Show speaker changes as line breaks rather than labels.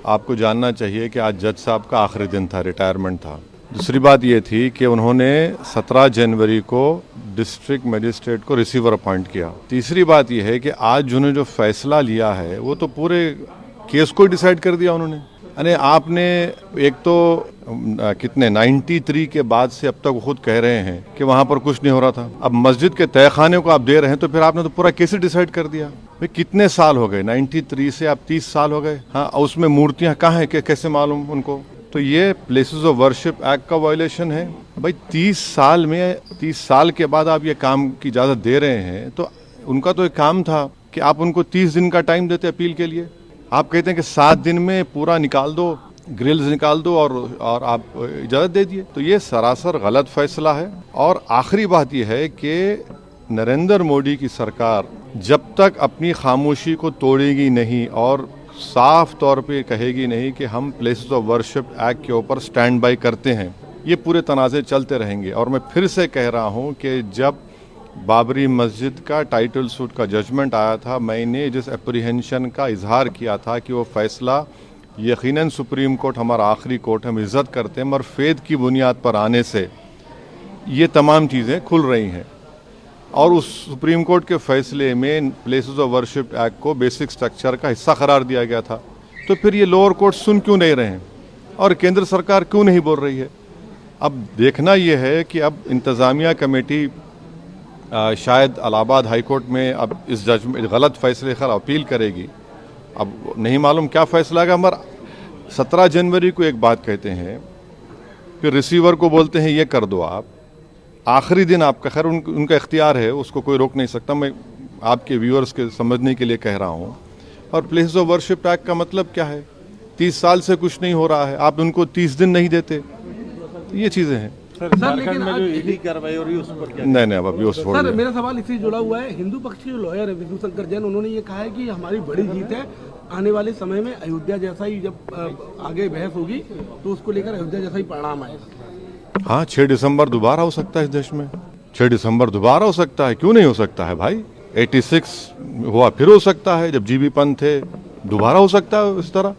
आपको जानना चाहिए कि आज जज साहब का आखिरी दिन था, रिटायरमेंट था। दूसरी बात ये थी कि उन्होंने 17 जनवरी को डिस्ट्रिक्ट मजिस्ट्रेट को रिसीवर अपॉइंट किया। तीसरी बात यह है कि आज जिन्होंने जो फैसला लिया है वो तो पूरे केस को डिसाइड कर दिया उन्होंने। यानी आपने एक तो कितने 93 के बाद से अब तक खुद कह रहे हैं कि वहां पर कुछ नहीं हो रहा था। अब मस्जिद के तहखाने को आप दे रहे हैं तो फिर आपने तो पूरा केस डिसाइड कर दिया। भाई कितने साल हो गए, 93 से आप 30 साल हो गए। हाँ, उसमें मूर्तियां कहाँ हैं, कैसे मालूम उनको? तो ये प्लेसेस ऑफ वर्शिप एक्ट का वायलेशन है। भाई 30 साल के बाद आप ये काम की इजाजत दे रहे हैं, तो उनका तो एक काम था कि आप उनको 30 दिन का टाइम देते अपील के लिए। आप कहते हैं कि 7 दिन में पूरा निकाल दो, ग्रिल्स निकाल दो और आप इजाजत दे दिए। तो ये सरासर गलत फैसला है। और आखिरी बात यह है कि नरेंद्र मोदी की सरकार जब तक अपनी खामोशी को तोड़ेगी नहीं और साफ तौर पे कहेगी नहीं कि हम प्लेसेस ऑफ वर्शिप एक्ट के ऊपर स्टैंड बाय करते हैं, ये पूरे तनाज़े चलते रहेंगे। और मैं फिर से कह रहा हूं कि जब बाबरी मस्जिद का टाइटल सूट का जजमेंट आया था, मैंने जिस एप्रीहेंशन का इजहार किया था कि वो फैसला यकीनन सुप्रीम कोर्ट हमारा आखिरी कोर्ट, हम इज्जत करते हैं, मगर फेद की बुनियाद पर आने से ये तमाम चीज़ें खुल रही हैं। और उस सुप्रीम कोर्ट के फैसले में प्लेसेस ऑफ वर्शिप एक्ट को बेसिक स्ट्रक्चर का हिस्सा करार दिया गया था। तो फिर ये लोअर कोर्ट सुन क्यों नहीं रहे हैं और केंद्र सरकार क्यों नहीं बोल रही है? अब देखना यह है कि अब इंतज़ामिया कमेटी शायद इलाहाबाद हाई कोर्ट में अब इस जजमेंट गलत फैसले खैर अपील करेगी। अब नहीं मालूम क्या फैसला आएगा। मगर 17 जनवरी को एक बात कहते हैं, फिर रिसीवर को बोलते हैं ये कर दो आप, आखिरी दिन आपका, खैर उनका इख्तियार है, उसको कोई रोक नहीं सकता। मैं आपके व्यूअर्स के समझने के लिए कह रहा हूँ। और प्लेसेस ऑफ वर्शिप एक्ट का मतलब क्या है? 30 साल से कुछ नहीं हो रहा है, आप उनको 30 दिन नहीं देते। तो ये चीज़ें हैं
सर। लेकिन में जो ईडी कार्रवाई हो रही है उस पर क्या?
नहीं अब अभी उस
सर, मेरा सवाल इससे जुड़ा हुआ है। हिंदू पक्ष के जो लॉयर है विष्णु शंकर जैन, उन्होंने ये कहा है कि हमारी बड़ी जीत है, आने वाले समय में अयोध्या जैसा ही जब आगे बहस होगी तो उसको लेकर अयोध्या जैसा ही परिणाम आएगा।
हाँ, 6 दिसंबर दोबारा हो सकता है इस देश में। 6 दिसंबर दोबारा हो सकता है, क्यों नहीं हो सकता है भाई? 86 हुआ, फिर हो सकता है जब जीबी पंत थे, दोबारा हो सकता है इस तरह।